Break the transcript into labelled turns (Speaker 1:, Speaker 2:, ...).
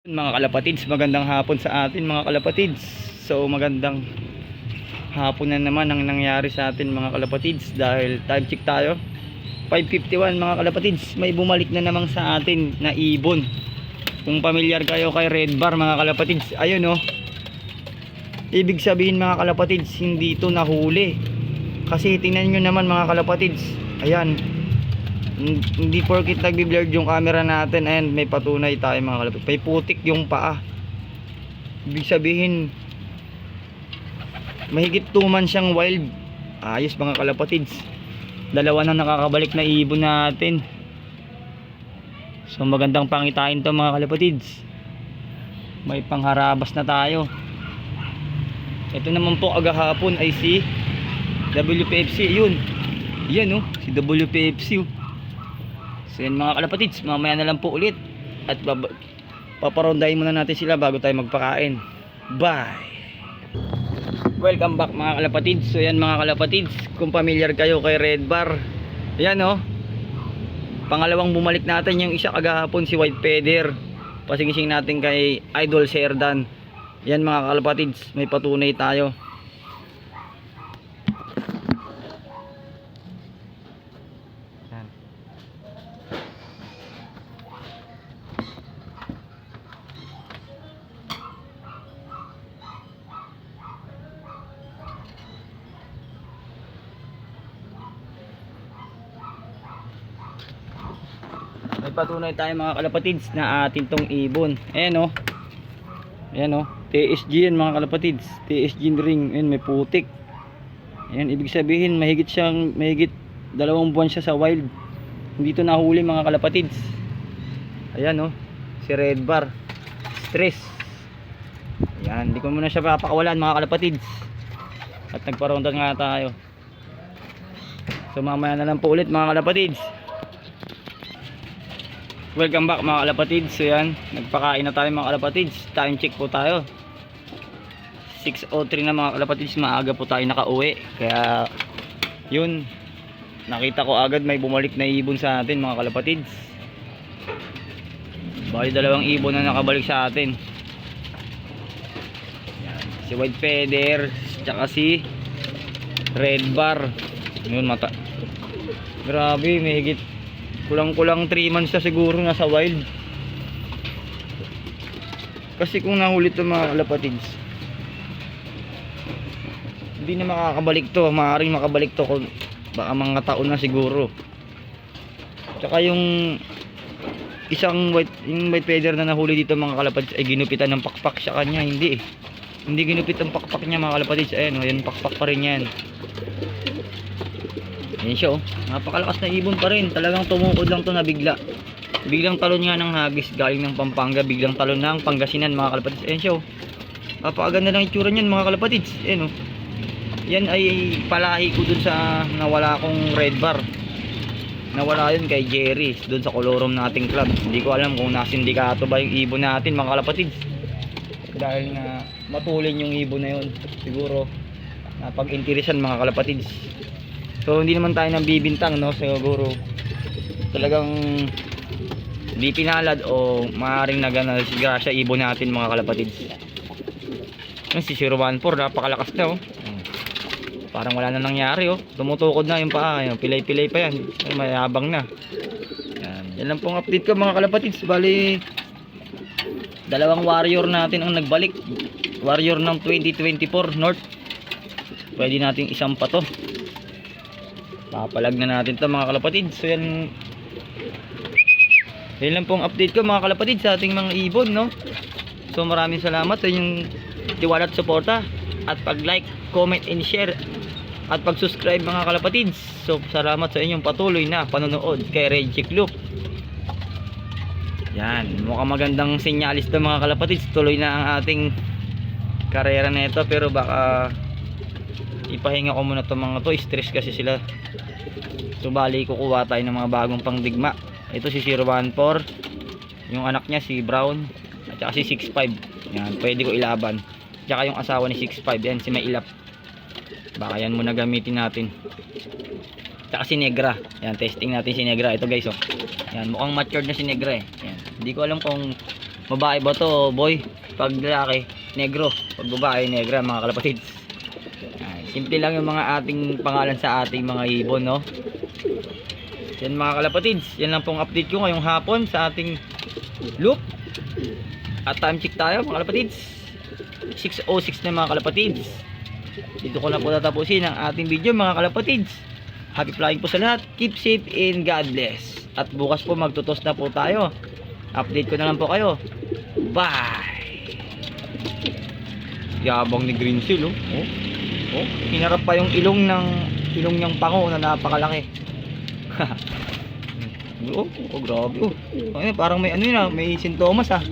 Speaker 1: Mga kalapatids, magandang hapon sa atin mga kalapatids. So magandang hapon na naman ang nangyari sa atin mga kalapatids, dahil time check tayo 5:51 mga kalapatids. May bumalik na naman sa atin na ibon. Kung pamilyar kayo kay Red Bar mga kalapatids, ayun oh. Ibig sabihin mga kalapatids, hindi ito nahuli. Kasi tingnan nyo naman mga kalapatids, ayan, hindi porkit nagbi-blurred yung camera natin, ayan, may patunay tayo mga kalapatids. May putik yung paa. Ibig sabihin mahigit 2 months siyang wild. Ayos mga kalapatids. Dalawa na nakakabalik na ibon natin. So magandang pangitain to mga kalapatids. May pangharabas na tayo. Ito naman po agahapon ay si WPFC. Yun, yan oh, si WPFC oh. So yan mga kalapatids, mamaya na lang po ulit. At paparondahin muna natin sila bago tayo magpakain. Bye. Welcome back mga kalapatids. So yan mga kalapatids, kung familiar kayo kay Red Bar, yan oh, pangalawang bumalik natin. Yung isa kagahapon si White Feather, pasingising natin kay Idol Serdan. Yan mga kalapatids, may patunay tayo. Yan. May patunay tayo mga kalapatids na atin tong ibon. Ayan oh. Ayan oh, TSG yan mga kalapatids. TSG ring, ayan, may putik. Ayan, ibig sabihin mahigit 2 buwan siya sa wild. Hindi ito nahuli mga kalapatids. Ayan oh, si Red Bar, stress. Ayan, hindi ko muna siya papakawalan mga kalapatids. At nagparonda nga tayo. So mamaya na lang po ulit mga kalapatids. Welcome back mga kalapatids. So yan, nagpakain na tayo mga kalapatids. Time check po tayo 6:03 na mga kalapatids. Maaga po tayo nakauwi. Kaya yun, nakita ko agad may bumalik na ibon sa atin mga kalapatids. Bali 2 ibon na nakabalik sa atin. Yan, si White Feather tsaka si Red Bar. Yun, mata, grabe, may higit kulang 3 months na siguro nasa wild. Kasi kung nahuli ito mga kalapatids, hindi na makakabalik to. Maaaring makabalik to kung baka mga taon na siguro. Tsaka yung white feather na nahuli dito mga kalapatids ay ginupitan ng pakpak sa kanya. Hindi ginupit ang pakpak niya mga kalapatids. Ayan o, yan, pakpak pa rin yan. Ayan siya oh, napakalakas na ibon pa rin. Talagang tumukod lang to na biglang talon nga ng hagis galing ng Pampanga, biglang talon ng Pangasinan mga kalapatids. Ayan siya oh, napakaganda ng itsura niyan mga kalapatids. Ayan oh, yan ay palahi ko dun sa nawala kong Red Bar. Nawala yun kay Jerry dun sa Colorum nating club. Hindi ko alam kung nasindikato ba yung ibon natin mga kalapatids, dahil nga matulin yung ibon na yun. Siguro napag-interesan mga kalapatids. So hindi naman tayo nang bibintang no, siguro talagang di pinalad o maaaring naganasgrasya ibon natin mga kalapatids. Yan si 014, napakalakas na oh. Parang wala na nangyari oh, tumutukod na yung paa, pilay-pilay pa yan. Ay, mayabang na. Yan lang pong update ko mga kalapatids. Bali 2 warrior natin ang nagbalik. Warrior ng 2024 North. Pwede nating isang pa to. Papalag na natin to mga kalapatids. So yan lang pong update ko mga kalapatids sa ating mga ibon no. So maraming salamat sa inyong tiwala at suporta, at pag-like, comment and share, at pag-subscribe mga kalapatids. So salamat sa inyong patuloy na panonood kay Reggie Club. Yan, mukhang magandang senyalis to mga kalapatids. Tuloy na ang ating karera na ito, pero baka ipahinga ko muna itong mga to, stress kasi sila. So bali kukuha tayo ng mga bagong pangdigma. Ito si 014, yung anak niya si Brown, at saka si 65. Yan, pwede ko ilaban. Tsaka yung asawa ni 65, yan si Mailap. Baka yan muna gamitin natin. Tsaka si Negra. Yan, testing natin si Negra. Ito guys oh. Yan, mukhang matured na si Negra eh. Yan. Hindi ko alam kung Babae ba to, boy? Pag lalaki, negro. Pag babae, negra, mga kalapatids. Ay, simple lang yung mga ating pangalan sa ating mga ibon, no? Yan mga kalapatids, yan lang pong update ko ngayong hapon sa ating loop. At time check tayo mga kalapatids, 6:06 na mga kalapatids. Dito ko na po tatapusin ang ating video mga kalapatids. Happy flying po sa lahat, keep safe and God bless. At bukas po magtutos na po tayo. Update ko na lang po kayo. Bye. Yabang ni Green Seal, oh. Oh, hinarap pa yung ilong niyang pango na napakalaki. Oh, grabe. Oh. Parang may ano yun, may sintomas ah.